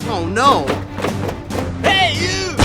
Oh no! Hey, you!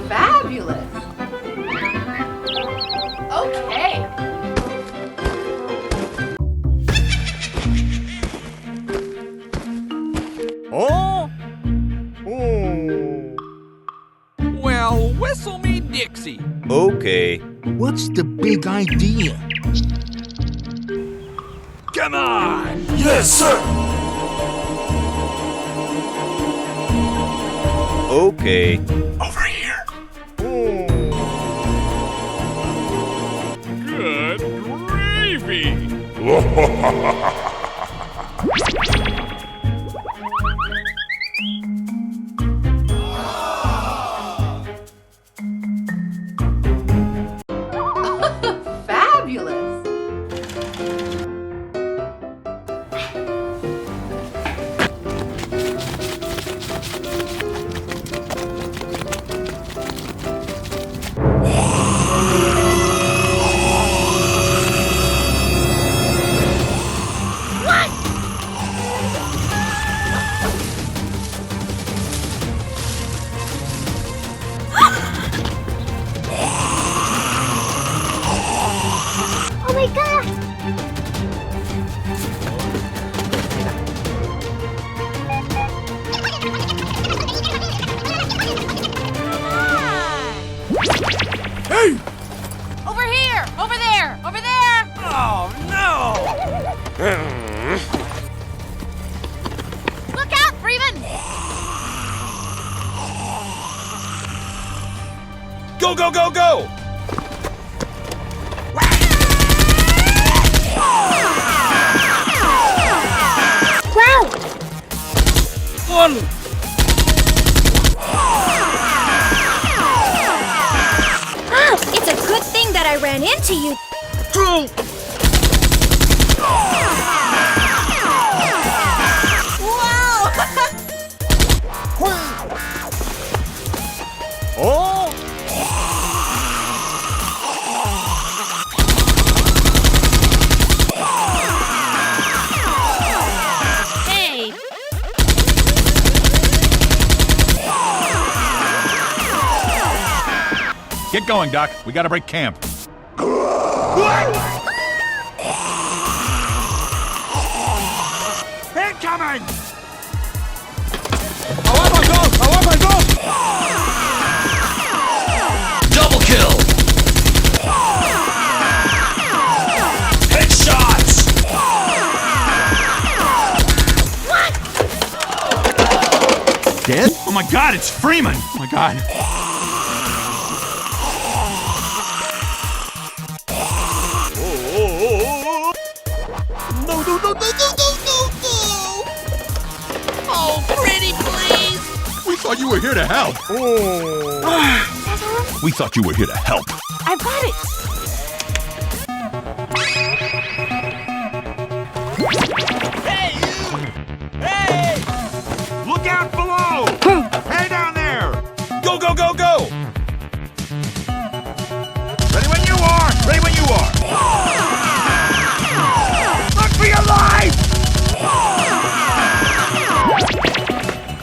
Fabulous. Okay. Oh? Oh. Well, whistle me Dixie. Okay. What's the big idea? Come on! Yes, sir! Okay. Over here. Good gravy! Fabulous. Oh my god! Hey! Over here! Over there! Over there! Oh, no! Look out, Freeman! Go, go, go, go! Wow! One! Oh, it's a good thing that I ran into you. Two! Oh! Hey! Get going, Doc. We gotta break camp. Freeman! I want my goal! I want my goal! Double kill! Headshots! Dead? Oh my god, it's Freeman! Oh my god. No, no, no, no, no, no, no, no! Oh, pretty please. We thought you were here to help. We thought you were here to help. I've got it. Hey, you! Hey! Look out below! Hey, down there! Go, go, go, go! Ready when you are! Ready when you are! Look for your life!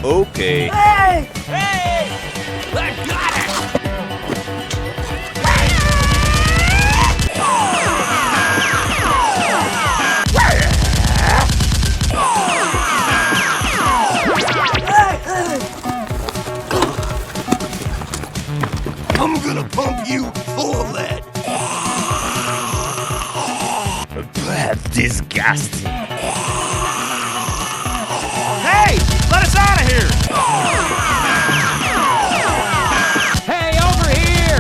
Okay. Hey! Hey! I got it! I'm gonna pump you full of lead. That's disgusting. Hey! Let us out of here! Hey, over here!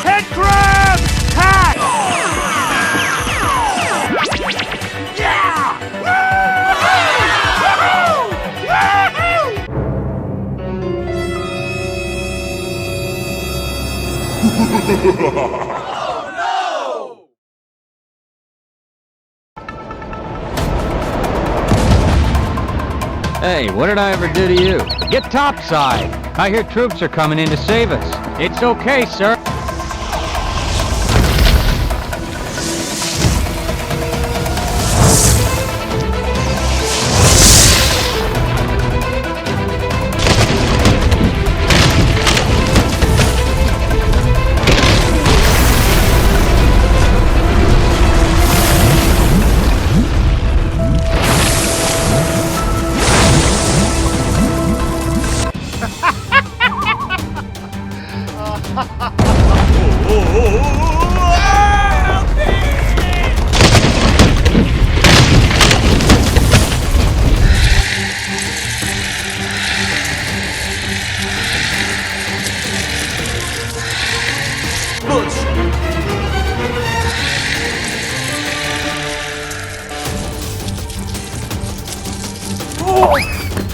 Head grab! Hack! Yeah! Hey, what did I ever do to you? Get topside! I hear troops are coming in to save us. It's okay, sir.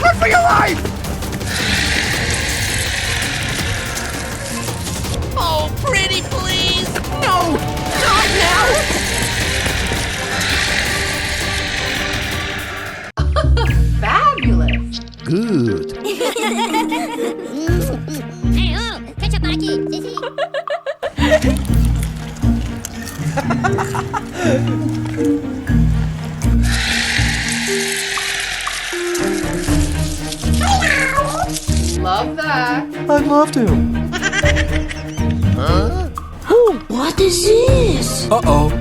Run for your life! Oh, pretty please. No! Not now! Fabulous! Good. Love that. I'd love to. Huh? What is this? Uh-oh.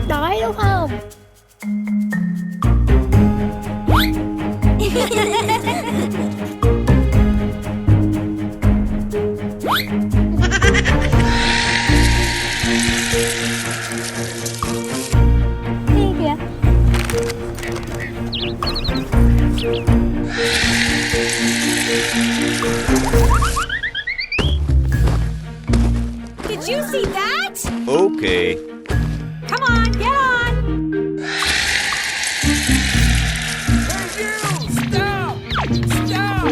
Đói đúng không? Đi kìa. Did you see that? Okay. Come on, get on! Hey, you! Stop! Stop!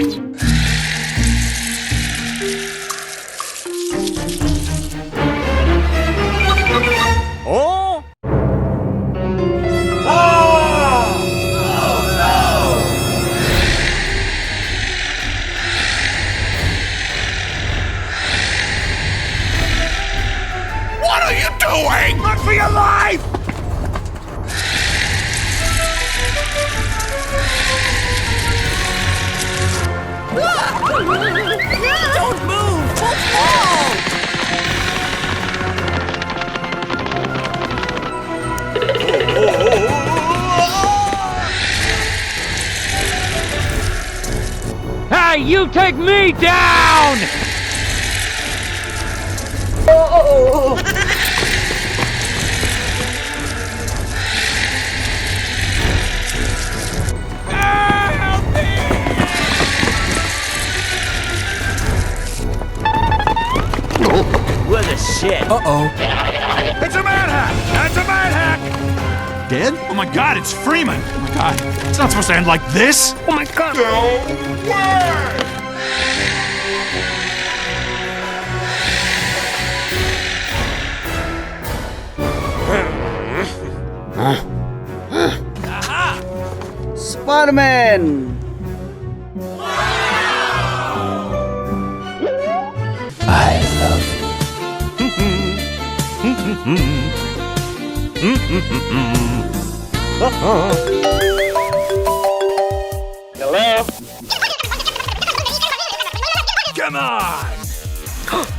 Oh! What are you doing? Run for your life! Don't move! Don't fall! Hey, you take me down! What a shit. Uh-oh. It's a mad hack! That's a mad hack! Dead? Oh my god, it's Freeman! Oh my god. It's not supposed to end like this! Oh my god! Spiderman! Come on!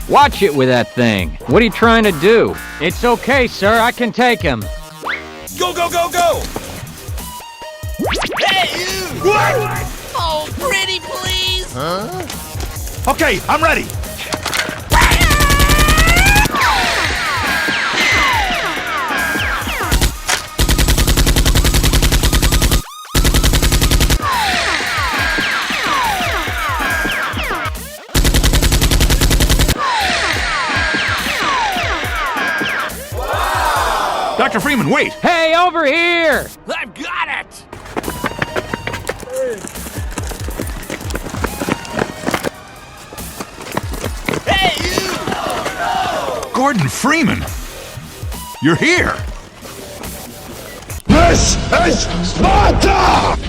Watch it with that thing. What are you trying to do? It's okay, sir. I can take him. Go, go, go, go! Hey, you! What? Oh, pretty please! Okay, I'm ready! Dr. Freeman, wait! Hey, over here! I've got it! Hey, you! Gordon Freeman! You're here! This is Sparta!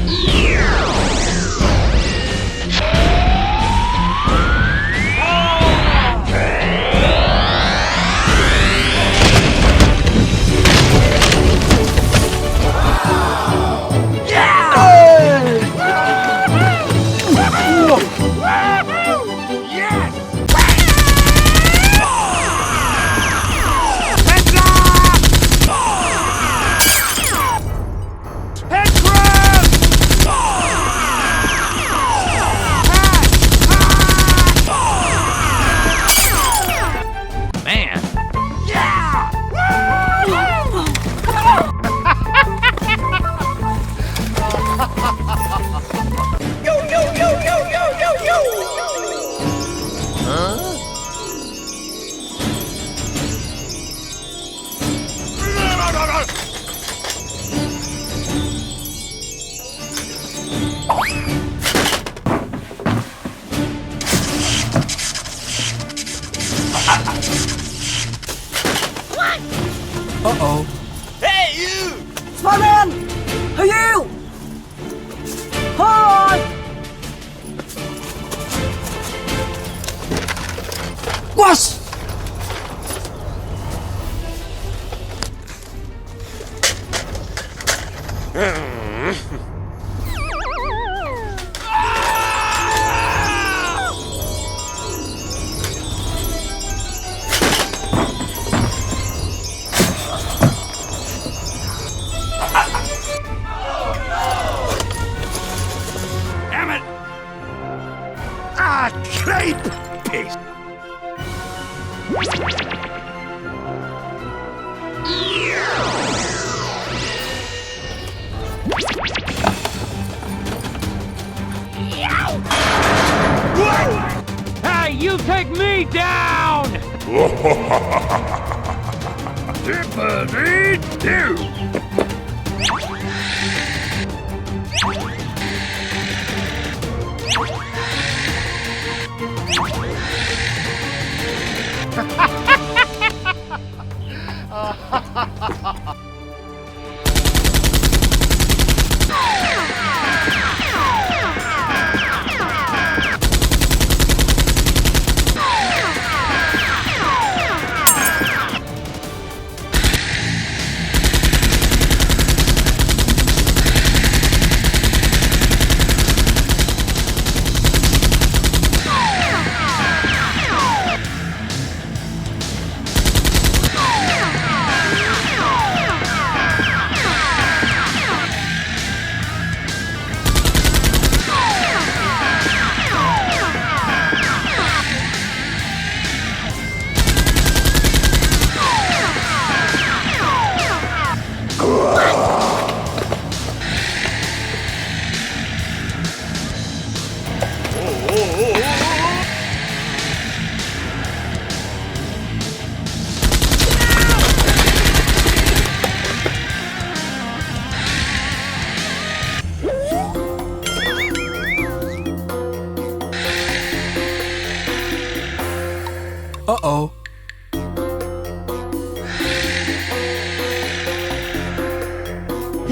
Man. Uh-oh. Hey, you! Spiderman! Hey, you! Hi! What? Damn it! Ah, creep! Piece. Hey, you take me down! Dippity-doo!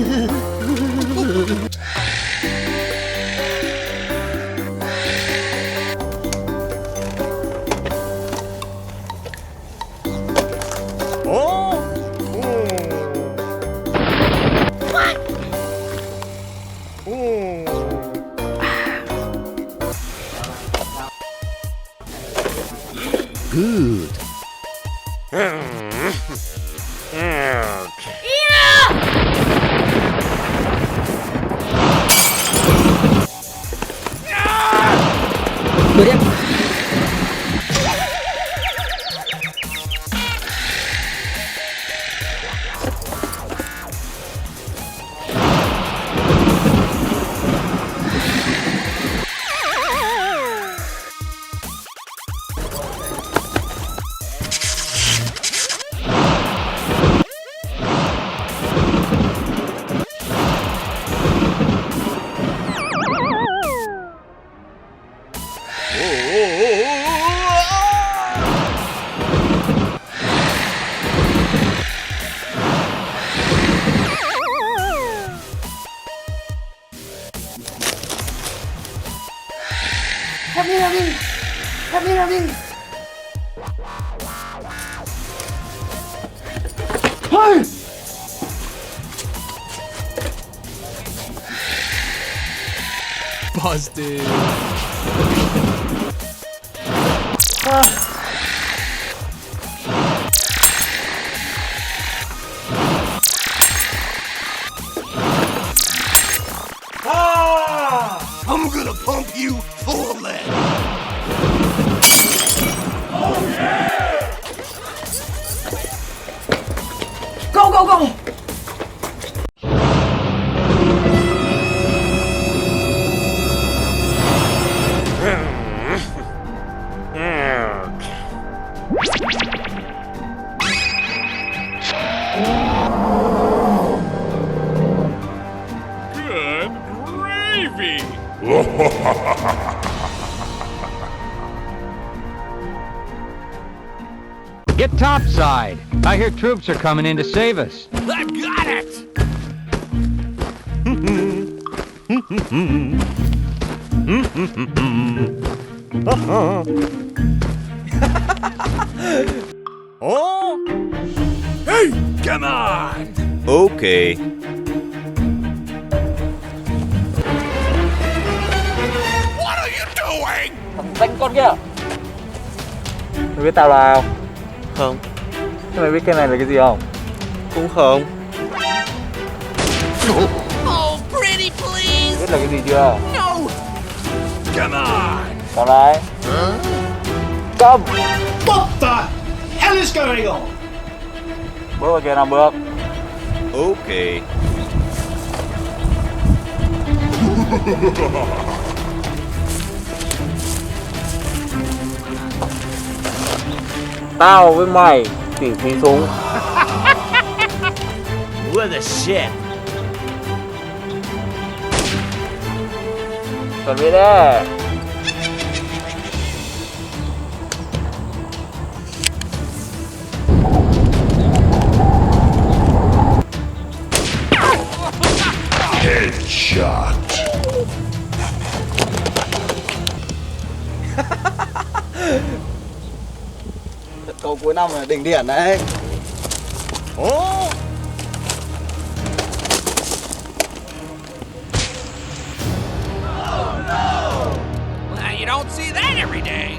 Good. Đuổi đi. Help me, help me. Help me, help me. Hey! Busted. I'm gonna pump you full of lead. Go, go, go! Good gravy. Get topside. I hear troops are coming in to save us. I've got it. Oh, Hey, come on. okay. What are you doing? Đánh con kia. Mày biết tao là ai không? Không, Thế mày biết cái này là cái gì không? cũng không. Oh, pretty please. Biết là cái gì chưa? No. Come on. Tao này. Cầm. What the hell is going on? Bước vào kia 5 bước. Okay. Tao với mày tỉ thí súng. What the shit? Chuẩn bị đi. Headshot. Câu cuối năm là đỉnh điểm đấy. Oh, Well, you don't see that every day.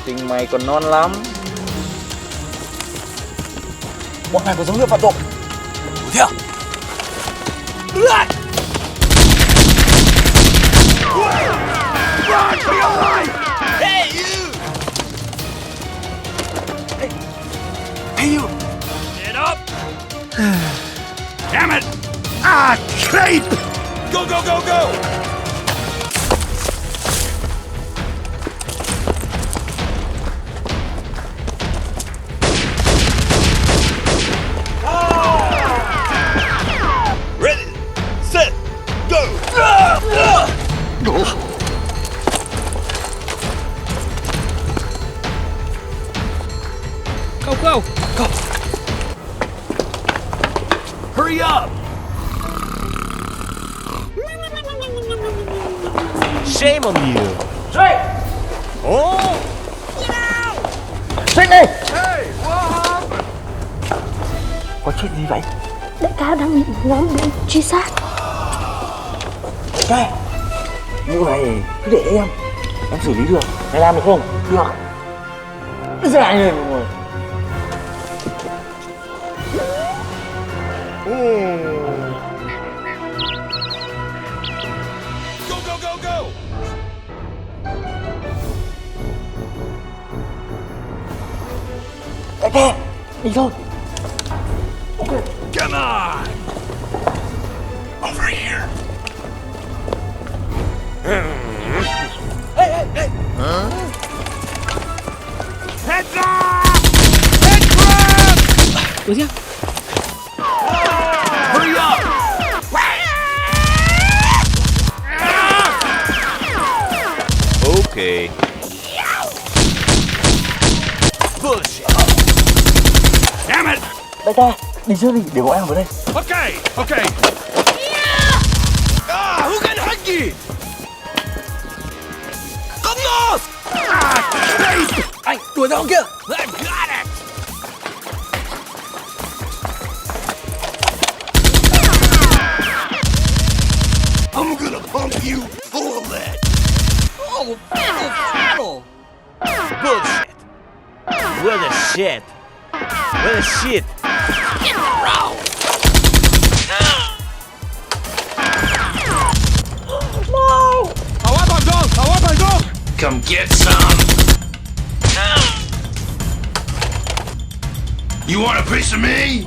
Tình mày còn non lắm. Bọn này có dấu hiệu phạm tội. Đuổi theo. Run for your life. Hey, you. Hey, you. Get up. Damn it. Ah, creep. go, go, go, go! Ready, set, go! go. Hurry up! Shame on you. Oh! Xích đi. Hey, what happened? Có chuyện gì vậy? Đại ca đang bị nhóm bị truy sát. Đây. Vụ này cứ để em xử lý được. Mày làm được không? Được. Dạ người mọi người. Go, go, go, go! Đại ca, đi thôi. Come on! Over here. Heads up! Head grab! Hurry up! Okay. Bullshit. Damn it! Đại ca, đi trước đi, để bọn em vào đây. Okay, okay. Ah, who got huggy? Come on! Ah, Christ! Anh, đuổi ra kia. I got it! I'm gonna pump you full of lead. Oh, fiddle. Bullshit. Where the shit? Where the shit? In the road. Come get some. You want a piece of me?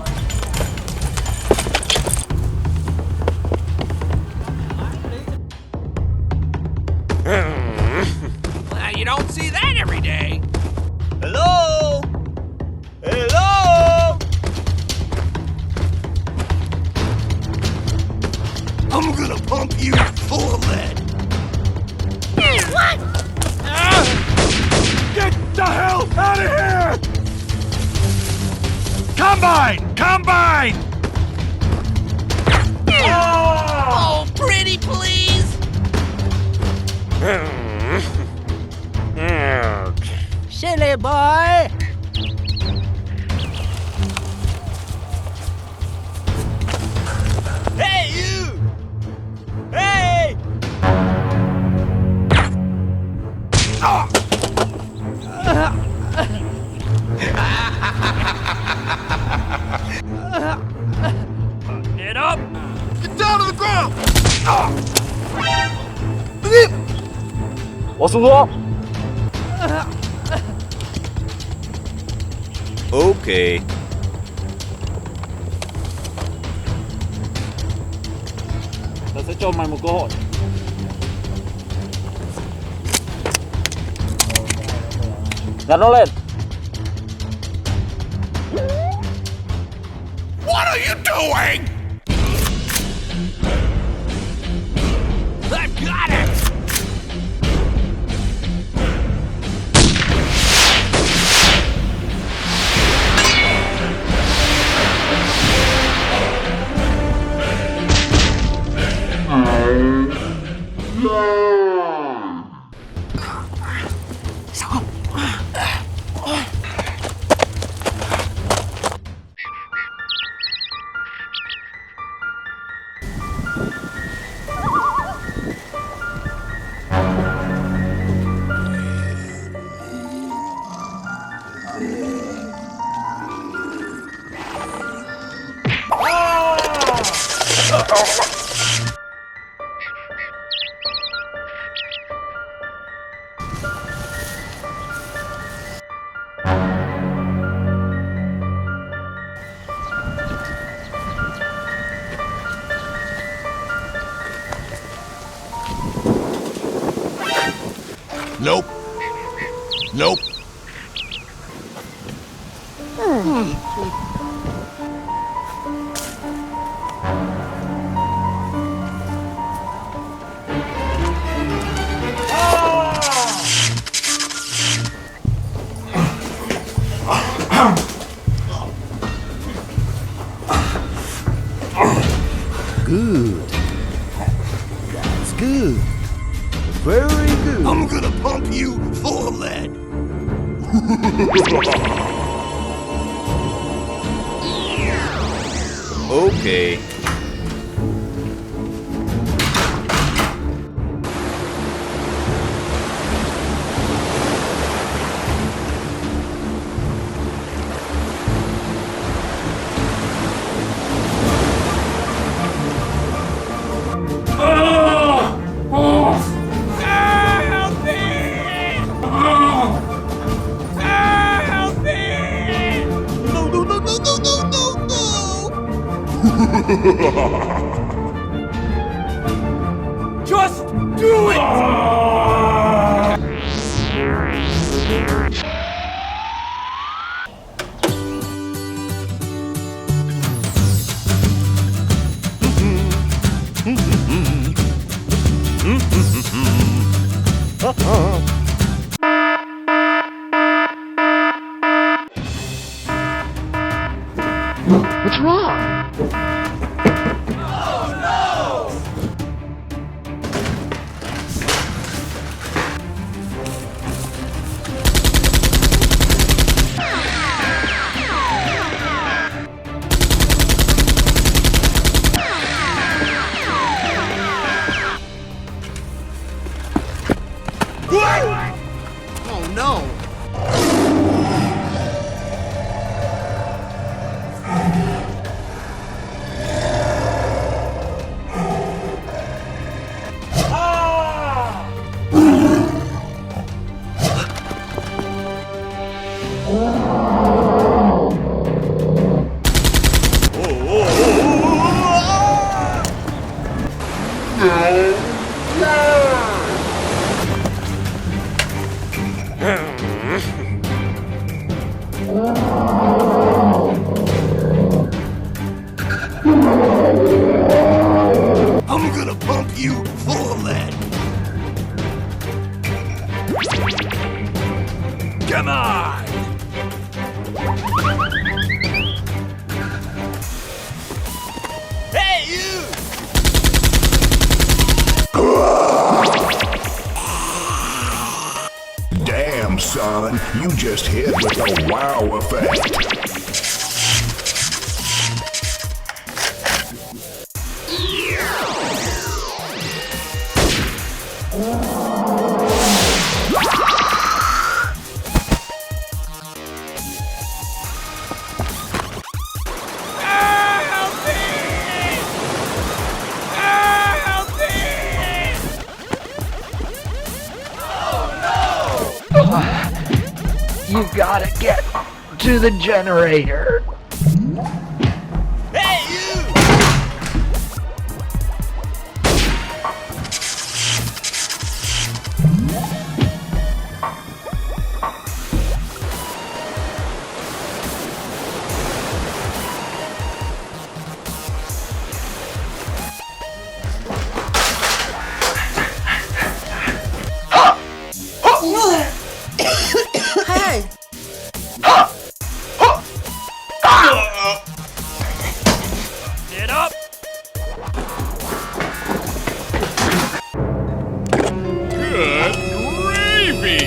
Well, you don't see that every day. Hello? Hello? I'm gonna pump you full of lead. What? Get the hell out of here! Combine! Combine! Oh, pretty please. Silly boy. Hey, you! Hey! Get up! Get down to the ground! Bỏ xuống đó. Okay. Tao sẽ cho mày một cơ hội. Nhặt nó lên. What are you doing? I've got it. Nope. Nope. I'm gonna pump you full of lead. Okay. Help me! Help me! No, no, no, no, no, no, no, no! Just do it! What's wrong? Oh no! I'm gonna pump you full of lead. Come on! Hey, you! Damn, son, you just hit with a wow effect. Help me! Help me! You gotta get to the generator. Hey, you! Hey! Get up! Good gravy!